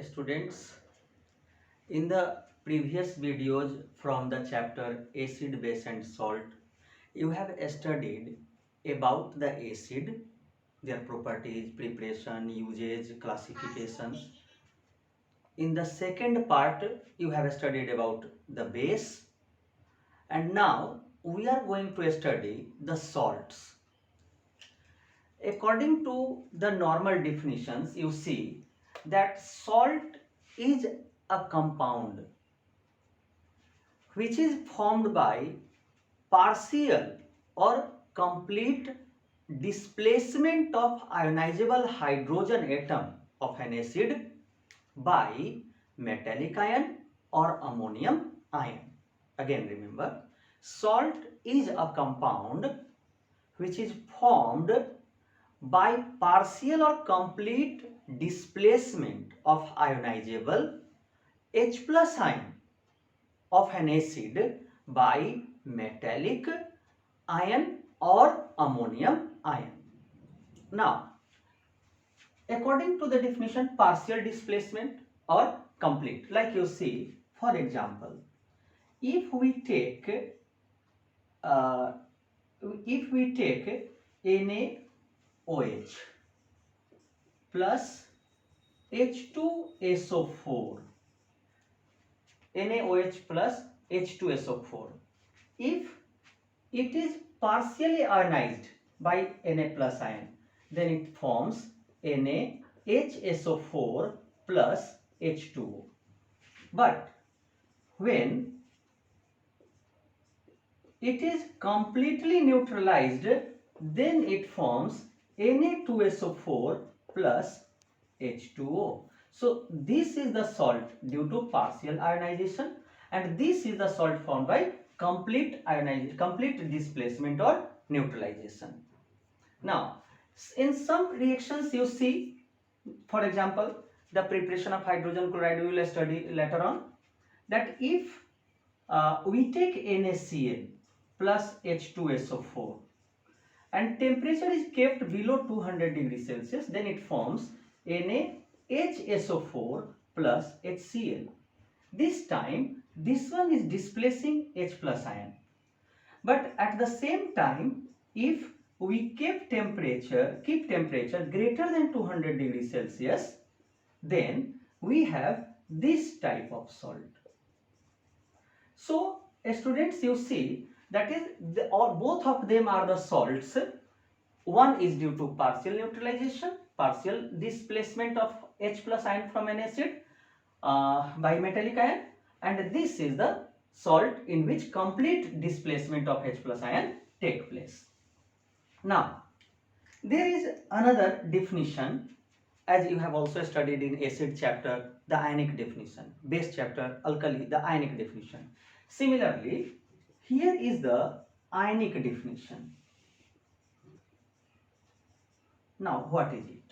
Students, in the previous videos from the chapter acid, base and salt, you have studied about the acid, their properties, preparation, usage, classifications. In the second part, you have studied about the base, and now we are going to study the salts. According to the normal definitions, you see that salt is a compound which is formed by partial or complete displacement of ionizable hydrogen atom of an acid by metallic ion or ammonium ion. Again remember, salt is a compound which is formed by partial or complete displacement of ionizable H plus ion of an acid by metallic ion or ammonium ion. Now, according to the definition, partial displacement or complete, like you see, for example, if we take uh, NaOH plus H2SO4, NaOH plus H2SO4, if it is partially ionized by Na plus ion, then it forms NaHSO4 plus H2O. But when it is completely neutralized, then it forms Na2SO4 plus H2O. So this is the salt due to partial ionization, and this is the salt formed by complete ionization, complete displacement or neutralization. Now, in some reactions you see, for example, the preparation of hydrogen chloride we will study later on, that if we take NaCl plus H2SO4 and temperature is kept below 200 degrees Celsius, then it forms NaHSO4 plus HCl. This time this one is displacing H plus ion, but at the same time, if we keep temperature greater than 200 degrees Celsius, then we have this type of salt. So students, you see, that is both of them are the salts. One is due to partial neutralization, partial displacement of H plus ion from an acid by metallic ion, and this is the salt in which complete displacement of H plus ion take place. Now, there is another definition, as you have also studied in acid chapter, the ionic definition, base chapter, alkali, the ionic definition. Similarly, here is the ionic definition. Now, what is it?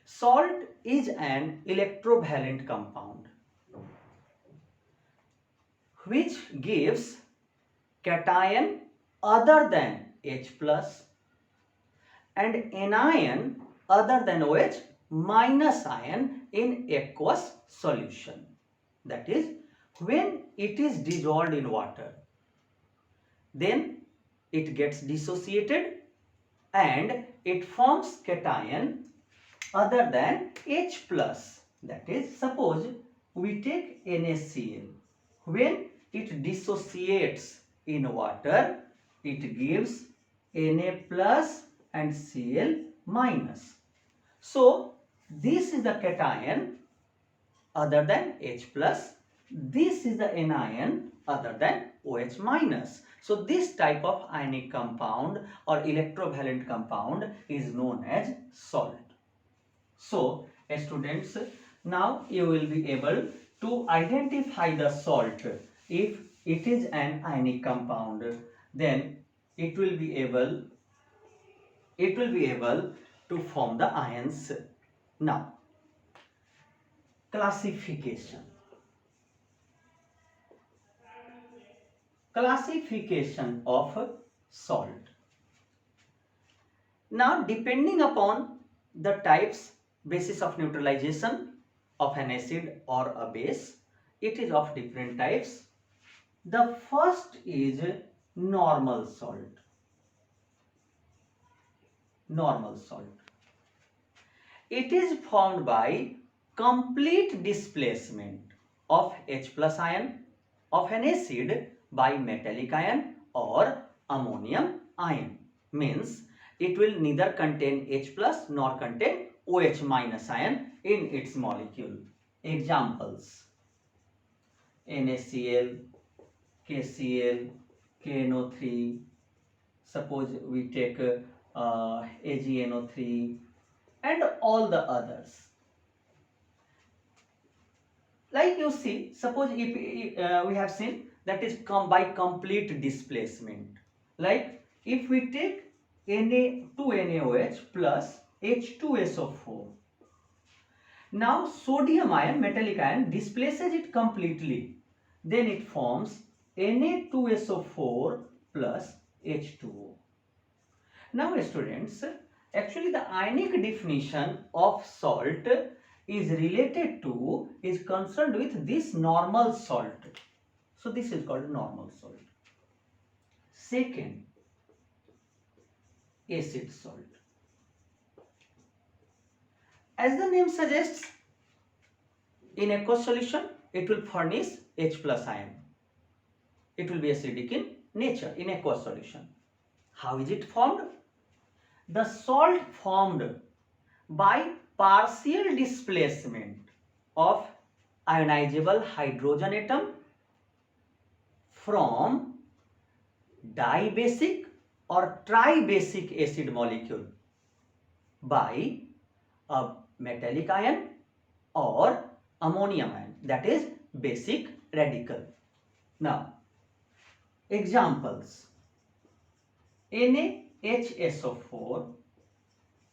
Salt is an electrovalent compound which gives cation other than H plus and anion other than OH minus ion in aqueous solution. That is, when it is dissolved in water, then it gets dissociated and it forms cation other than H plus. That is, suppose we take NaCl. When it dissociates in water, it gives Na plus and Cl minus. So this is the cation other than H plus. This is the anion other than OH minus. So this type of ionic compound or electrovalent compound is known as salt. So students, now you will be able to identify the salt. If it is an ionic compound, then it will be able to form the ions. Now, classification of salt. Now, depending upon the types, basis of neutralization, of an acid or a base. It is of different types. The first is normal salt. Normal salt. It is formed by complete displacement of H plus ion of an acid by metallic ion or ammonium ion. Means it will neither contain H plus nor contain OH minus ion in its molecule. Examples: NaCl, KCl, KNO3. Suppose we take AgNO3 and all the others. Like you see, suppose if we have seen that is come by complete displacement. Like if we take Na2NaOH plus H2SO4. Now sodium ion, metallic ion, displaces it completely. Then it forms Na2SO4 plus H2O. Now students, actually the ionic definition of salt is related to, is concerned with this normal salt. So this is called normal salt. Second, acid salt. As the name suggests, in aqueous solution it will furnish H plus ion. It will be acidic in nature in aqueous solution. How is it formed? The salt formed by partial displacement of ionizable hydrogen atom from dibasic or tribasic acid molecule by a metallic ion or ammonium ion, that is basic radical. Now, examples: NaHSO4,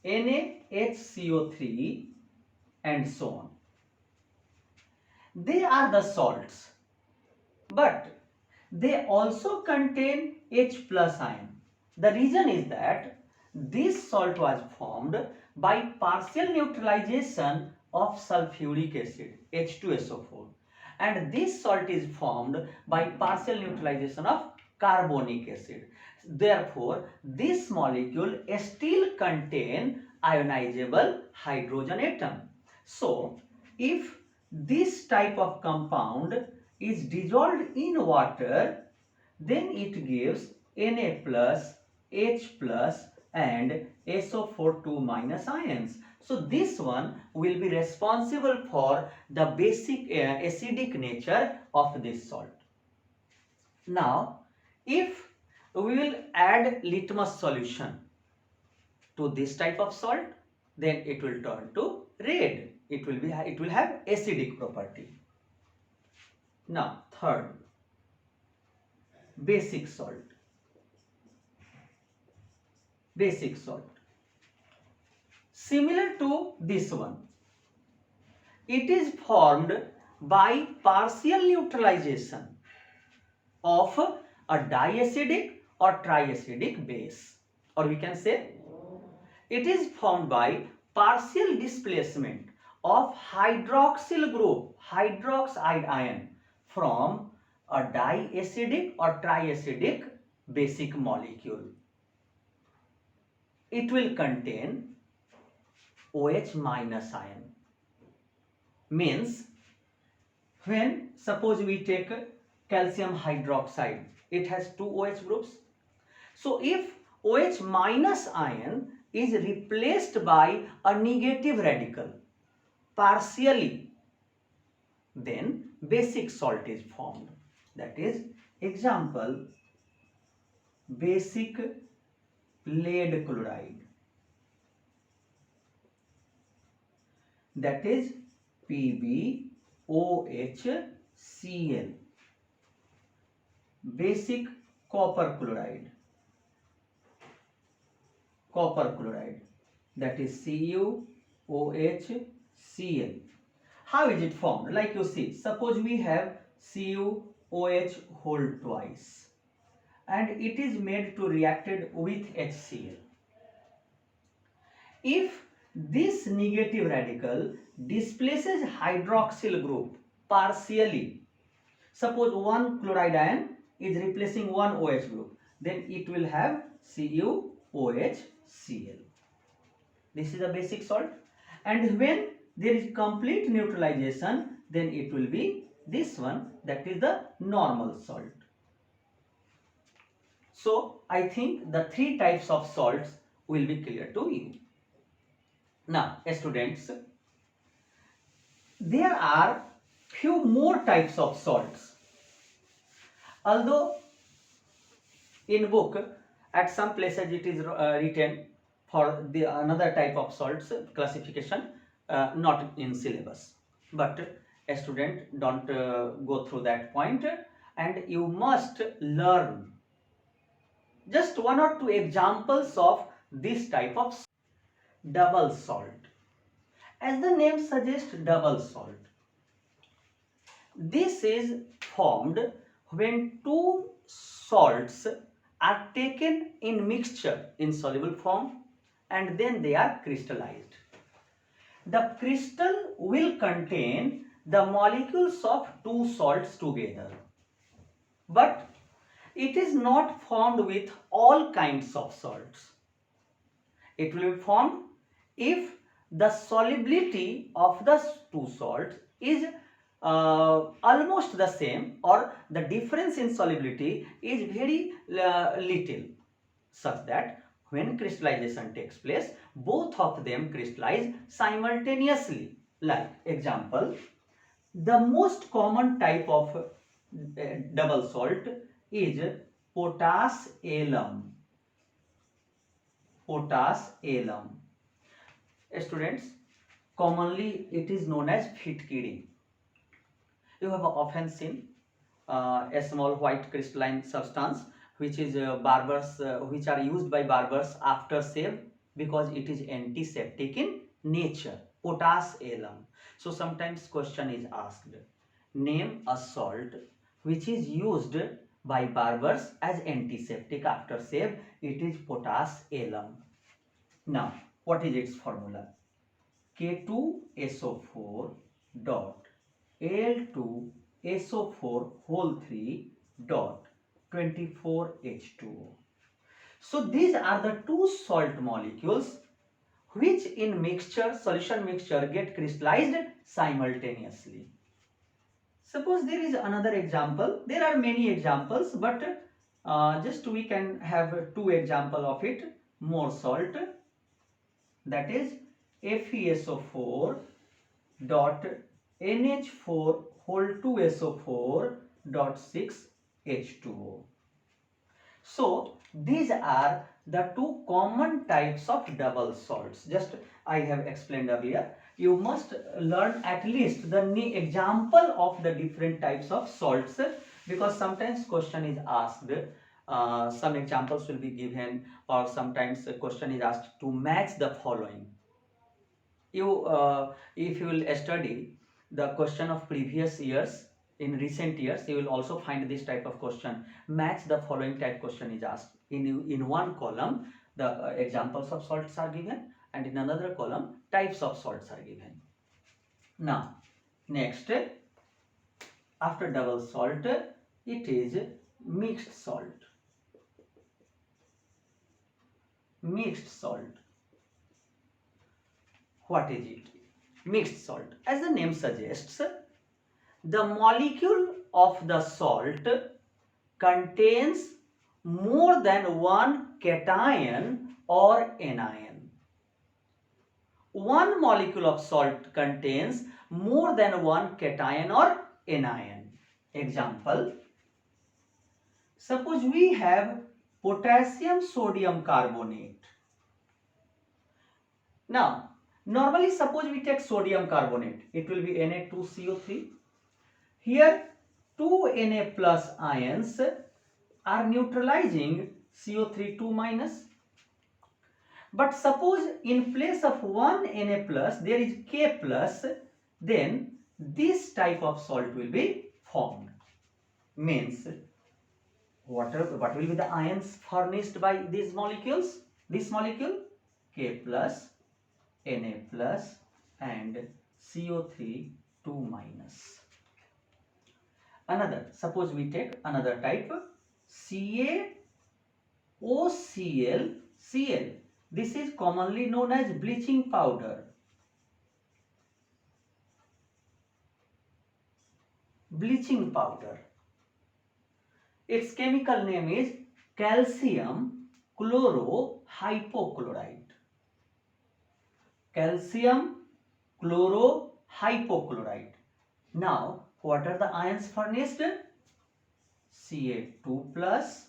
NaHCO3 and so on. They are the salts, but they also contain H plus ion. The reason is that this salt was formed by partial neutralization of sulfuric acid, H2SO4, and this salt is formed by partial neutralization of carbonic acid. Therefore, this molecule still contains ionizable hydrogen atom. So, if this type of compound is dissolved in water, then it gives Na plus, H plus and SO4 2 minus ions. So this one will be responsible for the basic acidic nature of this salt. Now, if we will add litmus solution to this type of salt, then it will turn to red. It will have acidic property. Now, third, basic salt. Basic salt. Similar to this one, it is formed by partial neutralization of a diacidic or triacidic base, or we can say it is formed by partial displacement of hydroxyl group, hydroxide ion, from a diacidic or triacidic basic molecule. It will contain OH minus ion. Means, when suppose we take calcium hydroxide, it has two OH groups. So if OH minus ion is replaced by a negative radical partially, then basic salt is formed. That is, example, basic lead chloride, that is PbOHCl. Basic copper chloride, that is CuOHCl. How is it formed? Like you see, suppose we have CuOH whole twice and it is made to reacted with HCl. If this negative radical displaces hydroxyl group partially. Suppose one chloride ion is replacing one OH group, then it will have CuOHCl. This is a basic salt. And when there is complete neutralization, then it will be this one, that is the normal salt. So I think the three types of salts will be clear to you. Now, students, there are few more types of salts. Although in book at some places it is written for the another type of salts classification, not in syllabus, but a student don't go through that point, and you must learn just one or two examples of this type of double salt. As the name suggests, double salt, this is formed when two salts are taken in mixture in soluble form and then they are crystallized. The crystal will contain the molecules of two salts together, but it is not formed with all kinds of salts. It will be formed if the solubility of the two salts is almost the same, or the difference in solubility is very little, such that when crystallization takes place, both of them crystallize simultaneously. Like example, the most common type of double salt is potash alum. Potash alum. Students, commonly it is known as fitkiri. You have often seen a small white crystalline substance which is which are used by barbers after shave because it is antiseptic in nature. Potash alum. So sometimes question is asked, name a salt which is used by barbers as antiseptic after shave. It is potash alum. Now, what is its formula? K2SO4 dot Al2SO4 whole 3 dot 24H2O. So these are the two salt molecules which in mixture, solution mixture, get crystallized simultaneously. Suppose there is another example. There are many examples, but just we can have two example of it. More salt, that is FeSO4 dot NH4 whole 2SO4 dot 6H2O. So these are the two common types of double salts. Just I have explained earlier. You must learn at least the example of the different types of salts, because sometimes question is asked, some examples will be given, or sometimes a question is asked to match the following. If you will study the question of previous years, in recent years, you will also find this type of question. Match the following type question is asked. In one column, the examples of salts are given, and in another column, types of salts are given. Now, next, after double salt, it is mixed salt. Mixed salt. What is it? Mixed salt. As the name suggests, the molecule of the salt contains more than one cation or anion. One molecule of salt contains more than one cation or anion. Example, suppose we have potassium sodium carbonate. Now, normally suppose we take sodium carbonate, it will be Na2CO3. Here 2 Na plus ions are neutralizing CO3 2 minus. But suppose in place of one Na plus there is K plus, then this type of salt will be formed. Means what will be the ions furnished by these molecules? This molecule K plus Na plus and CO3 2 minus. Another, suppose we take another type, CaOCl. This is commonly known as bleaching powder. Bleaching powder. Its chemical name is calcium chlorohypochlorite. Calcium chlorohypochlorite. Now, what are the ions furnished? Ca2 plus,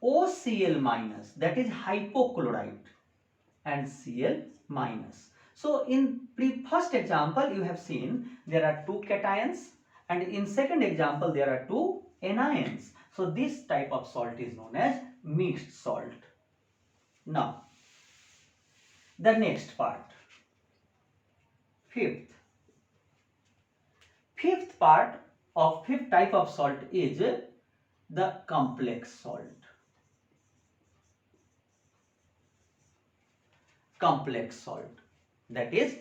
OCl minus, that is hypochlorite, and Cl minus. So in first example you have seen there are two cations, and in second example there are two anions. So this type of salt is known as mixed salt. Now the next part, fifth part of fifth type of salt is the complex salt. Complex salt, that is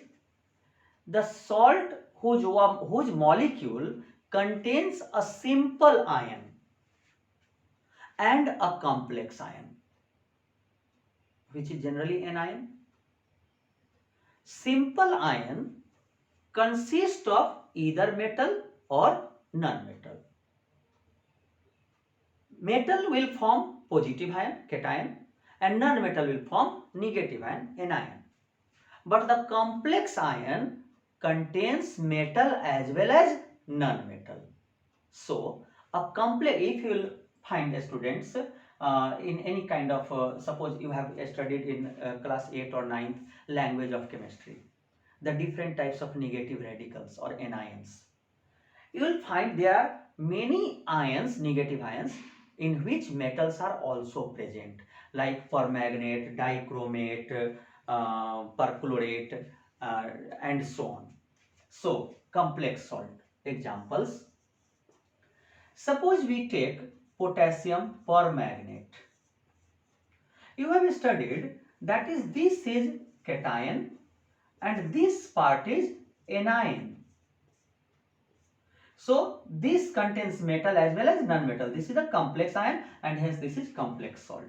the salt whose molecule contains a simple ion and a complex ion, which is generally an ion. Simple ion consists of either metal or non-metal. Metal will form positive ion, cation, and non-metal will form negative ion, anion. But the complex ion contains metal as well as non-metal. So, a complex, if you will find students in any kind of, suppose you have studied in class 8 or 9th language of chemistry, the different types of negative radicals or anions. You will find there are many ions, negative ions, in which metals are also present, like permanganate, dichromate, perchlorate, and so on. So, complex salt. Examples. Suppose we take potassium permanganate. You have studied that is this is cation and this part is anion. So this contains metal as well as non-metal. This is a complex ion and hence this is complex salt.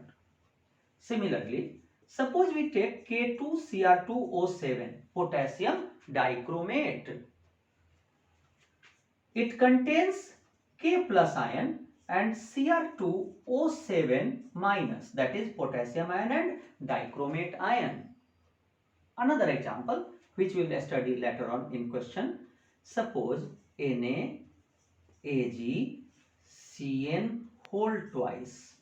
Similarly, suppose we take K2Cr2O7, potassium dichromate. It contains K plus ion and Cr2O7 minus, that is potassium ion and dichromate ion. Another example which we will study later on in question. Suppose NaAgCN whole twice.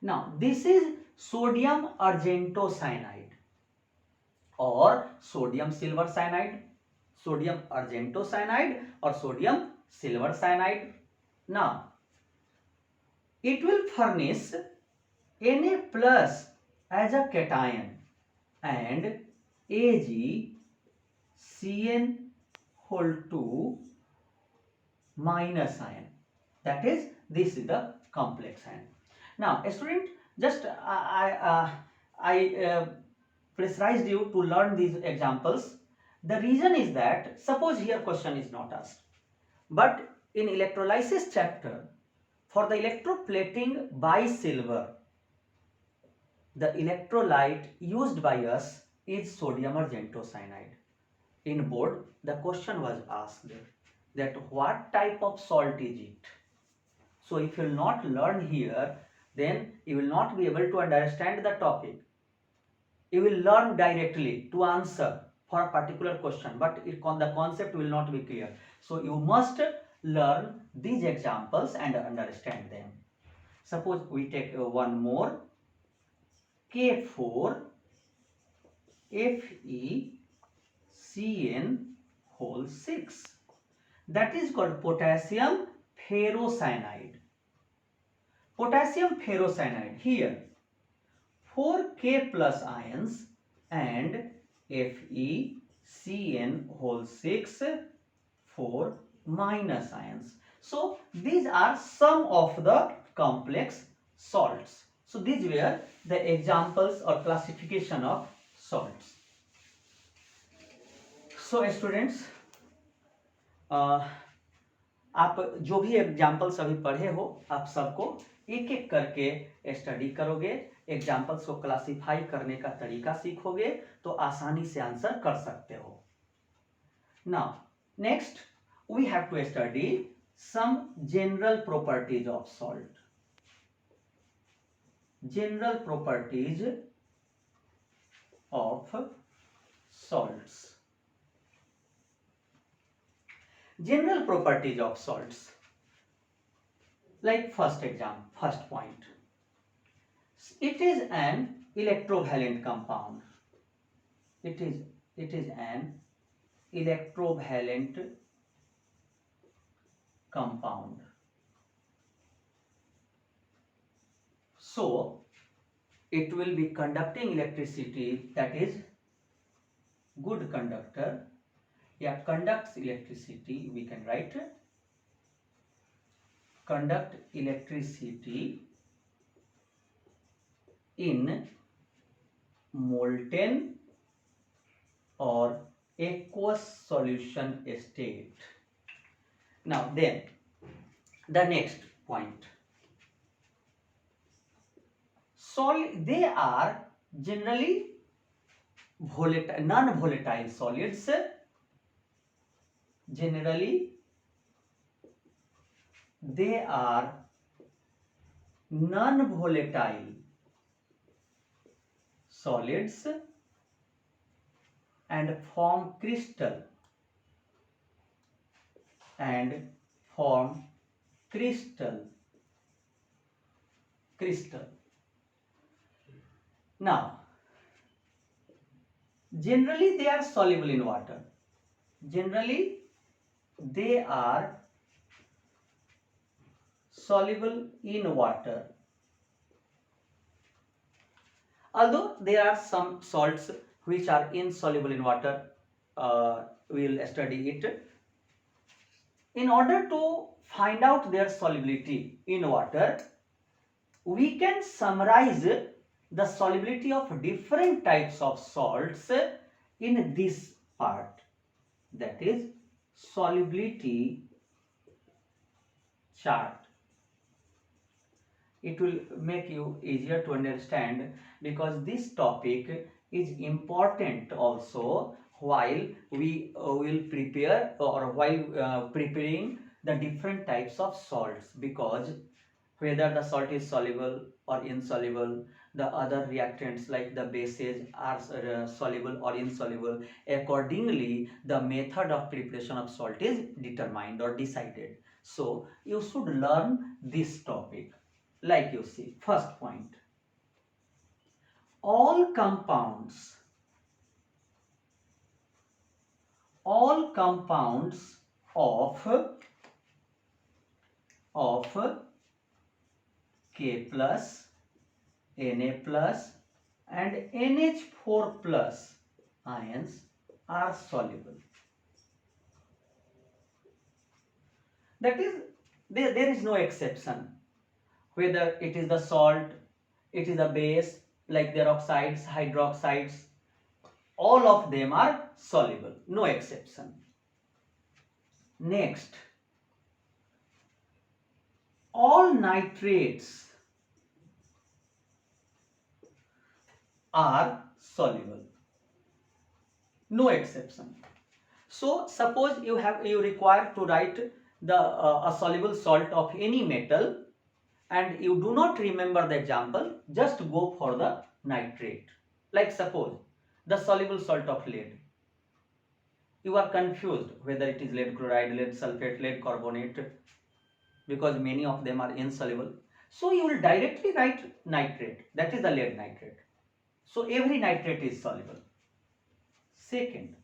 Now this is sodium argentocyanide or sodium silver cyanide, sodium argentocyanide or sodium silver cyanide. Now it will furnish Na plus as a cation and AgCN whole 2 minus ion, that is this is the complex ion. Now student, just I pressurized you to learn these examples. The reason is that suppose here question is not asked, but in electrolysis chapter for the electroplating by silver, the electrolyte used by us is sodium argentocyanide. In board, the question was asked that what type of salt is it? So if you will not learn here, then you will not be able to understand the topic. You will learn directly to answer for a particular question, but the concept will not be clear. So you must learn these examples and understand them. Suppose we take one more, K4 FeCN whole 6. That is called potassium ferrocyanide. Potassium ferrocyanide, here 4K plus ions and FeCN whole 6, 4 minus ions. So these are some of the complex salts. So these were the examples or classification of salts. So students, आप जो भी examples अभी पढ़े हो आप सबको एक एक करके स्टडी करोगे, एग्जाम्पल्स को क्लासिफाई करने का तरीका सीखोगे तो आसानी से आंसर कर सकते हो. Now next we have to study some general properties of salt. General properties of salts. General properties of salts. Like first point. It is an electrovalent compound. It is an electrovalent compound. So it will be conducting electricity, that is good conductor. Yeah, conducts electricity, we can write conduct electricity in molten or aqueous solution state. Now then the next point, they are generally volatile, non-volatile solids. Generally they are non-volatile solids and form crystal Now generally they are soluble in water. Generally they are soluble in water. Although there are some salts which are insoluble in water, we will study it. In order to find out their solubility in water, we can summarize the solubility of different types of salts in this part, that is solubility chart. It will make you easier to understand because this topic is important also while we will prepare or while preparing the different types of salts, because whether the salt is soluble or insoluble, the other reactants like the bases are soluble or insoluble. Accordingly, the method of preparation of salt is determined or decided. So you should learn this topic. Like you see, first point, all compounds of K plus, Na plus and NH4 plus ions are soluble. That is, there is no exception. Whether it is the salt, it is a base like their oxides, hydroxides, all of them are soluble, no exception. Next, all nitrates are soluble, no exception. So suppose you require to write the a soluble salt of any metal and you do not remember the example, just go for the nitrate. Like suppose the soluble salt of lead, you are confused whether it is lead chloride, lead sulfate, lead carbonate, because many of them are insoluble. So you will directly write nitrate, that is the lead nitrate. So every nitrate is soluble. Second,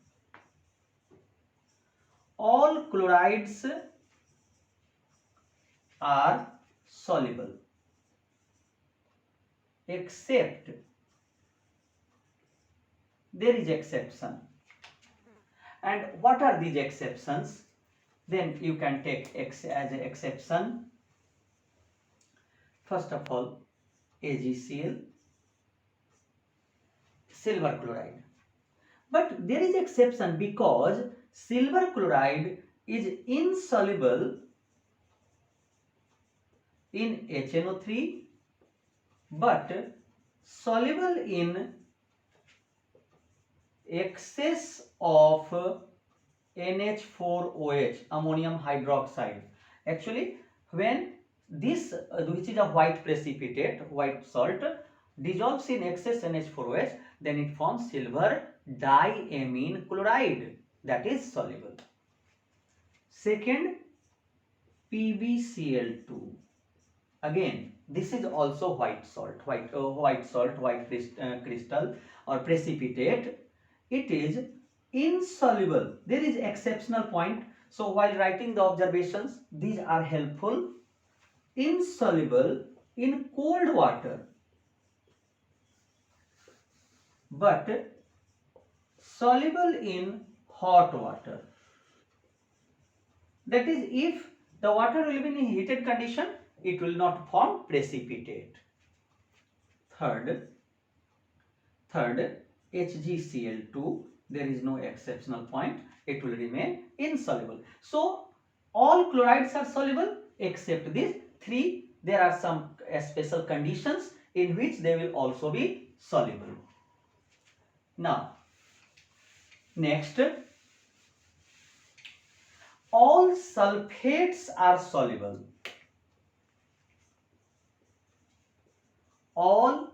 all chlorides are soluble except there is exception. And what are these exceptions? Then you can take X as an exception. First of all, AgCl, silver chloride. But there is exception because silver chloride is insoluble in HNO3 but soluble in excess of NH4OH, ammonium hydroxide. Actually, when this, which is a white precipitate, white salt, dissolves in excess NH4OH, then it forms silver diamine chloride, that is soluble. Second, PbCl2. Again, this is also white salt, white crystal or precipitate. It is insoluble. There is exceptional point. So while writing the observations, these are helpful. Insoluble in cold water, but soluble in hot water. That is, if the water will be in heated condition, it will not form precipitate. Third, HgCl2, there is no exceptional point, it will remain insoluble. So all chlorides are soluble except these three. There are some special conditions in which they will also be soluble. Now, next, all sulfates are soluble. All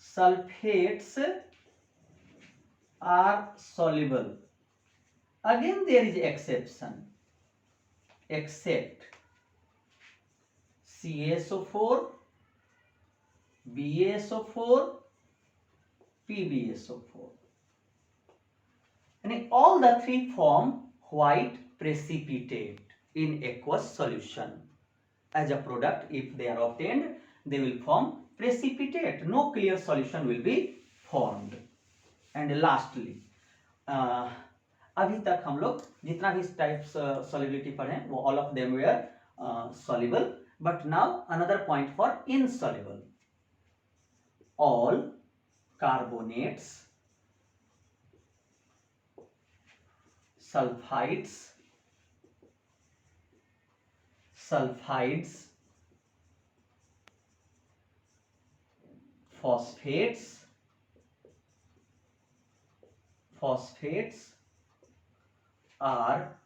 sulfates are soluble. Again, there is exception, except CaSO4, BaSO4, PbSO4. And all the three form white precipitate in aqueous solution. As a product, if they are obtained, they will form precipitate. No clear solution will be formed. And lastly, अभी तक हम लोग जितना भी types solubility पढ़े वो all of them were soluble. But now another point for insoluble. All carbonates, sulfides, phosphates are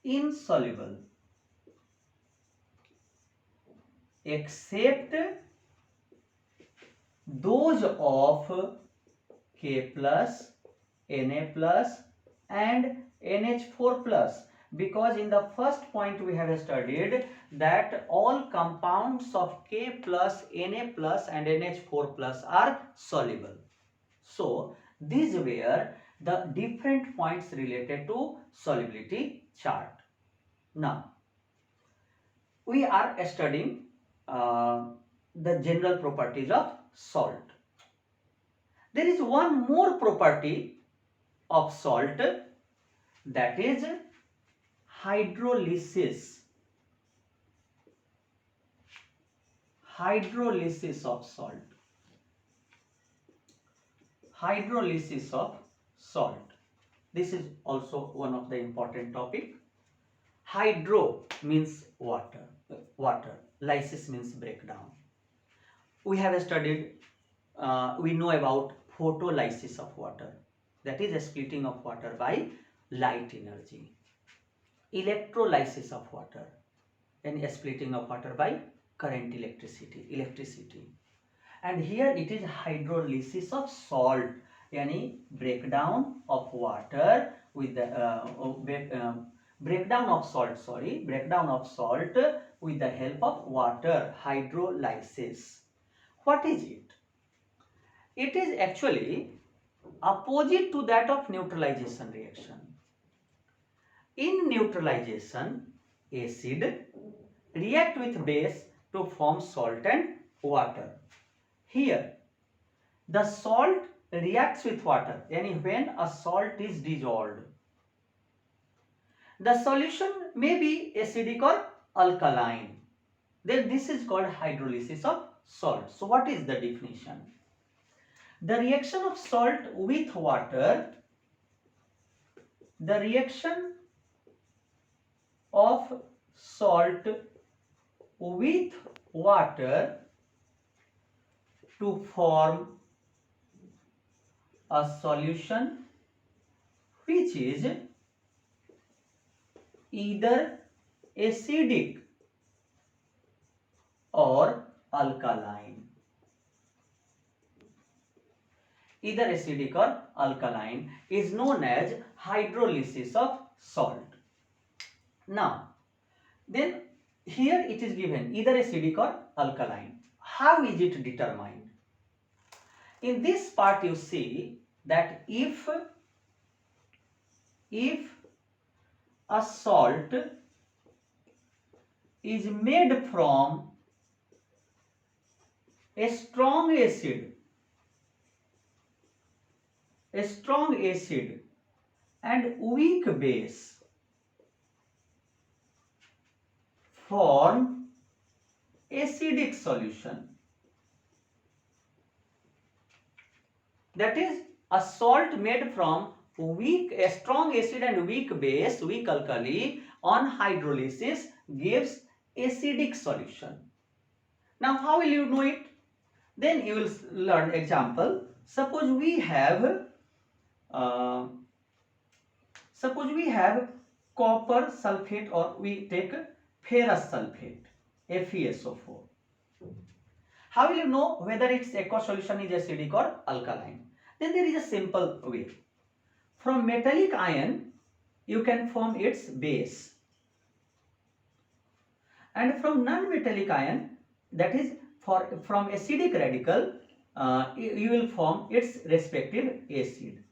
insoluble except those of K plus, Na plus and NH4 plus, because in the first point we have studied that all compounds of K plus, Na plus and NH4 plus are soluble. So these were the different points related to solubility chart. Now we are studying the general properties of salt. There is one more property of salt, that is hydrolysis. Hydrolysis of salt. Hydrolysis of salt. This is also one of the important topic. Hydro means water. Lysis means breakdown. We have studied, we know about photolysis of water. That is a splitting of water by light energy. Electrolysis of water, and a splitting of water by current electricity. And here it is hydrolysis of salt, yani breakdown of water with the breakdown of salt with the help of water, hydrolysis. What is it? It is actually opposite to that of neutralization reaction. In neutralization, acid react with base to form salt and water. Here, the salt reacts with water, and when a salt is dissolved, the solution may be acidic or alkaline. then this is called hydrolysis of salt. So what is the definition? The reaction of salt with water, the reaction of salt with water to form a solution which is either acidic or alkaline. Either acidic or alkaline is known as hydrolysis of salt. Now, then here it is given either acidic or alkaline. How is it determined? In this part you see that if a salt is made from a strong acid and weak base form acidic solution. That is, a salt made from a strong acid and weak base, weak alkali, on hydrolysis gives acidic solution. Now, how will you know it? Then you will learn example. Suppose we have copper sulfate, or we take ferrous sulfate, FeSO4. How will you know whether its aqueous solution is acidic or alkaline? Then there is a simple way. From metallic ion, you can form its base. And from non-metallic ion, that is from acidic radical, you will form its respective acid.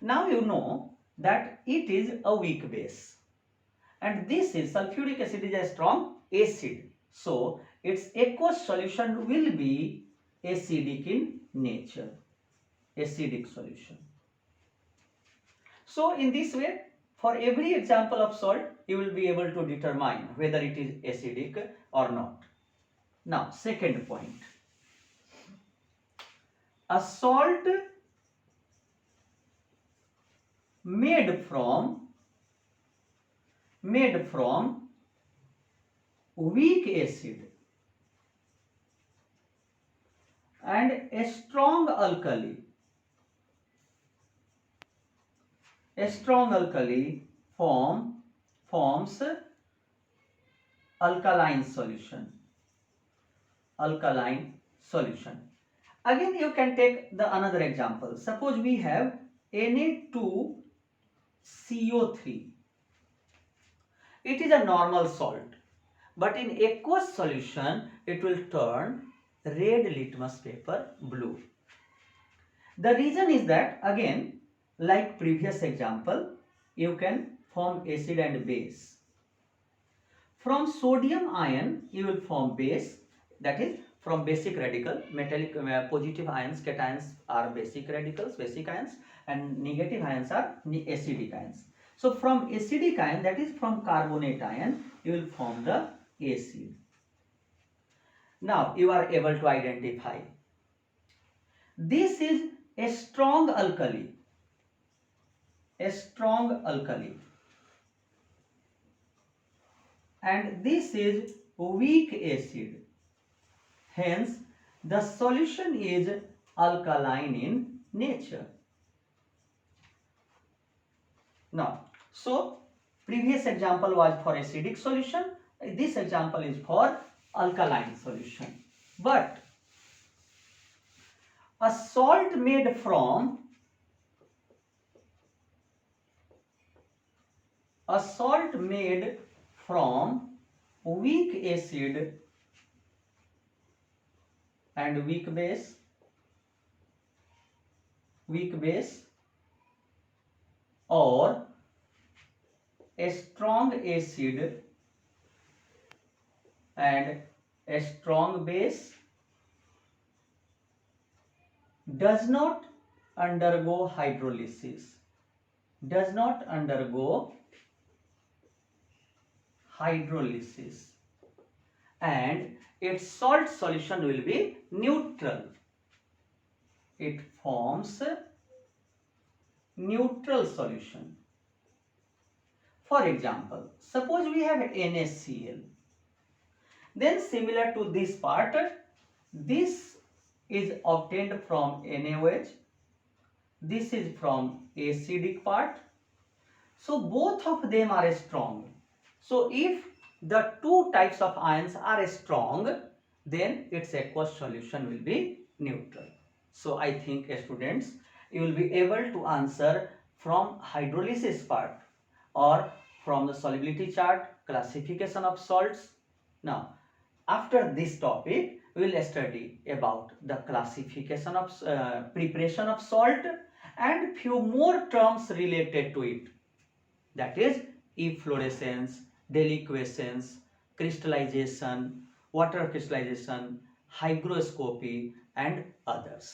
Now you know that it is a weak base. And this is sulfuric acid is a strong acid. So its aqueous solution will be acidic in nature. Acidic solution. So in this way, for every example of salt, you will be able to determine whether it is acidic or not. Now, second point. A salt made from weak acid and a strong alkali forms alkaline solution. Again, you can take another example. Suppose we have Na2CO3. It is a normal salt, but in aqueous solution it will turn red litmus paper blue. The reason is that, again, like previous example, you can form acid and base. From sodium ion you will form base, that is from basic radical. Metallic positive ions, cations, are basic radicals, basic ions, and negative ions are acidic ions. So from acidic ion, that is from carbonate ion, you will form the acid. Now you are able to identify. This is a strong alkali. And this is weak acid. Hence, the solution is alkaline in nature. Now, so previous example was for acidic solution. This example is for alkaline solution. But a salt made from weak acid and weak base or a strong acid and a strong base does not undergo hydrolysis. and its salt solution will be neutral. It forms neutral solution. For example, suppose we have NaCl. Then similar to this part, this is obtained from NaOH. This is from acidic part. So both of them are strong. So if the two types of ions are strong, then its aqueous solution will be neutral. So I think students, you will be able to answer from hydrolysis part or from the solubility chart, classification of salts. Now, after this topic, we will study about the classification of preparation of salt and few more terms related to it. That is efflorescence, deliquescence, crystallization, water crystallization, hygroscopy and others.